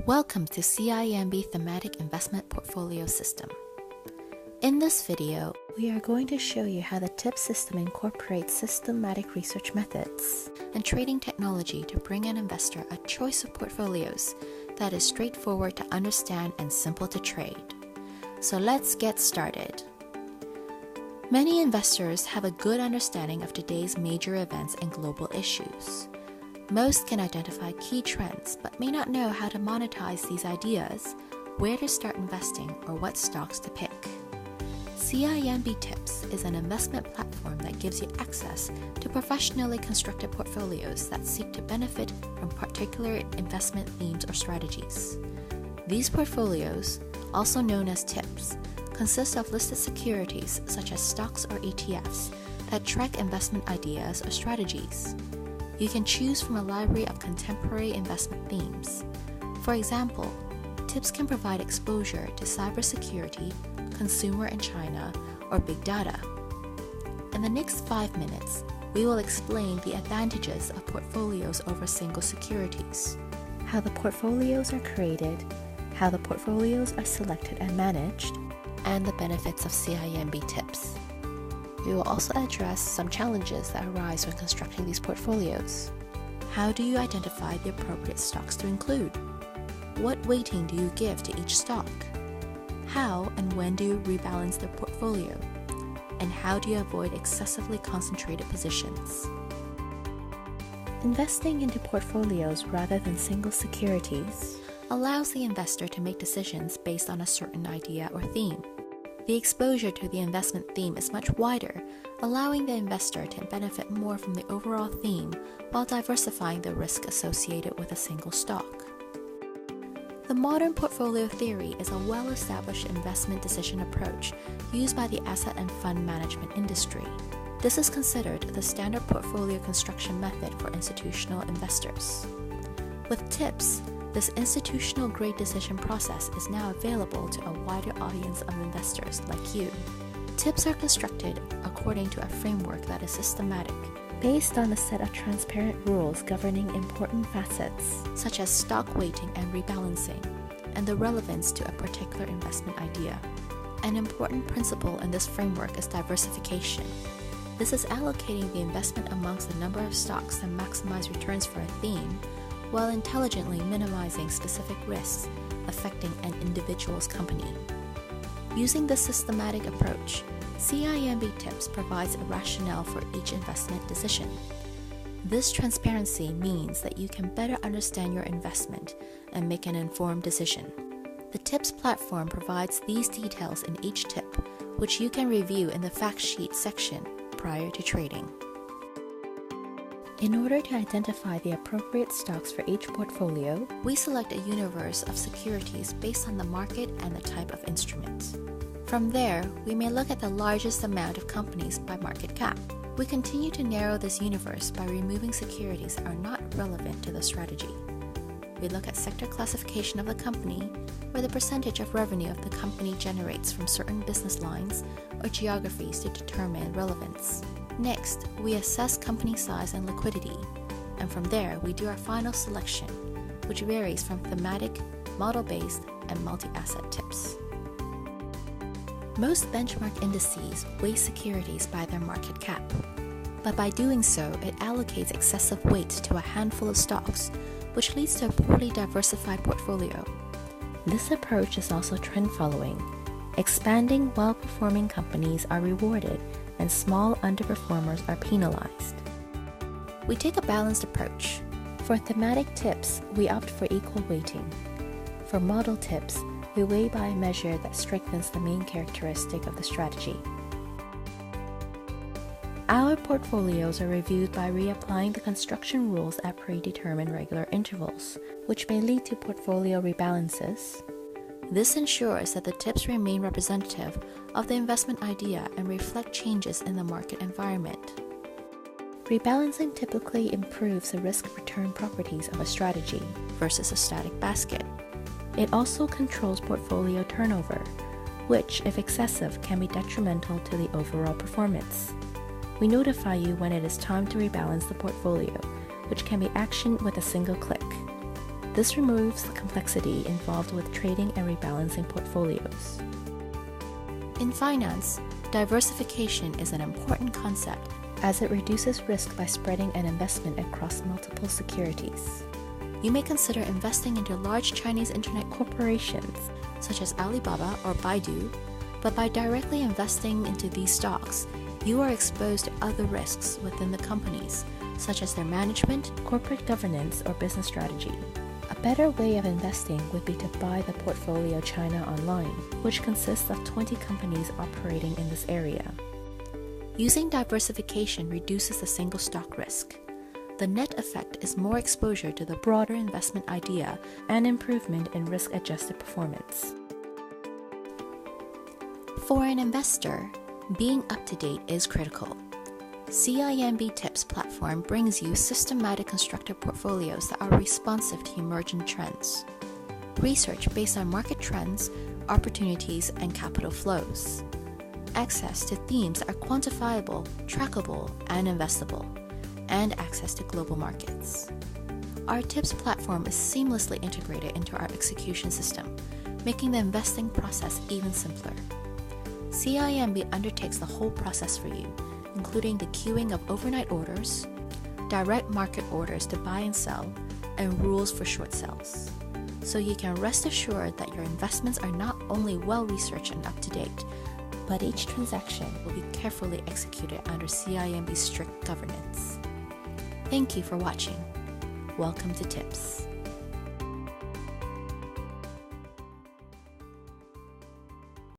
Welcome to CIMB Thematic Investment Portfolio System. In this video, we are going to show you how the TIP system incorporates systematic research methods and trading technology to bring an investor a choice of portfolios that is straightforward to understand and simple to trade. So let's get started. Many investors have a good understanding of today's major events and global issues. Most can identify key trends but may not know how to monetize these ideas, where to start investing, or what stocks to pick. CIMB Tips is an investment platform that gives you access to professionally constructed portfolios that seek to benefit from particular investment themes or strategies. These portfolios, also known as TIPs, consist of listed securities such as stocks or ETFs that track investment ideas or strategies. You can choose from a library of contemporary investment themes. For example, TIPs can provide exposure to cybersecurity, consumer in China, or big data. In the next 5 minutes, we will explain the advantages of portfolios over single securities, how the portfolios are created, how the portfolios are selected and managed, and the benefits of CIMB TIPs. We will also address some challenges that arise when constructing these portfolios. How do you identify the appropriate stocks to include? What weighting do you give to each stock? How and when do you rebalance the portfolio? And how do you avoid excessively concentrated positions? Investing into portfolios rather than single securities allows the investor to make decisions based on a certain idea or theme. The exposure to the investment theme is much wider, allowing the investor to benefit more from the overall theme while diversifying the risk associated with a single stock. The modern portfolio theory is a well-established investment decision approach used by the asset and fund management industry. This is considered the standard portfolio construction method for institutional investors. With TIPs, this institutional-grade decision process is now available to a wider audience of investors like you. TIPs are constructed according to a framework that is systematic, based on a set of transparent rules governing important facets, such as stock weighting and rebalancing, and the relevance to a particular investment idea. An important principle in this framework is diversification. This is allocating the investment amongst a number of stocks that maximize returns for a theme, while intelligently minimizing specific risks affecting an individual's company. Using this systematic approach, CIMB TIPs provides a rationale for each investment decision. This transparency means that you can better understand your investment and make an informed decision. The TIPs platform provides these details in each tip, which you can review in the fact sheet section prior to trading. In order to identify the appropriate stocks for each portfolio, we select a universe of securities based on the market and the type of instrument. From there, we may look at the largest amount of companies by market cap. We continue to narrow this universe by removing securities that are not relevant to the strategy. We look at sector classification of the company, or the percentage of revenue of the company generates from certain business lines or geographies to determine relevance. Next, we assess company size and liquidity, and from there we do our final selection, which varies from thematic, model-based, and multi-asset tips. Most benchmark indices weigh securities by their market cap, but by doing so, it allocates excessive weight to a handful of stocks, which leads to a poorly diversified portfolio. This approach is also trend following. Expanding, well-performing companies are rewarded, and small underperformers are penalized. We take a balanced approach. For thematic tips, we opt for equal weighting. For model tips, we weigh by a measure that strengthens the main characteristic of the strategy. Our portfolios are reviewed by reapplying the construction rules at predetermined regular intervals, which may lead to portfolio rebalances. This ensures that the tips remain representative of the investment idea and reflect changes in the market environment. Rebalancing typically improves the risk-return properties of a strategy versus a static basket. It also controls portfolio turnover, which, if excessive, can be detrimental to the overall performance. We notify you when it is time to rebalance the portfolio, which can be actioned with a single click. This removes the complexity involved with trading and rebalancing portfolios. In finance, diversification is an important concept as it reduces risk by spreading an investment across multiple securities. You may consider investing into large Chinese internet corporations such as Alibaba or Baidu, but by directly investing into these stocks, you are exposed to other risks within the companies, such as their management, corporate governance, or business strategy. A better way of investing would be to buy the portfolio China Online, which consists of 20 companies operating in this area. Using diversification reduces the single stock risk. The net effect is more exposure to the broader investment idea and improvement in risk-adjusted performance. For an investor, being up-to-date is critical. CIMB Tips platform brings you systematic constructed portfolios that are responsive to emerging trends. Research based on market trends, opportunities, and capital flows. Access to themes that are quantifiable, trackable, and investable, and access to global markets. Our Tips platform is seamlessly integrated into our execution system, making the investing process even simpler. CIMB undertakes the whole process for you, including the queuing of overnight orders, direct market orders to buy and sell, and rules for short sells. So you can rest assured that your investments are not only well-researched and up-to-date, but each transaction will be carefully executed under CIMB's strict governance. Thank you for watching. Welcome to Tips.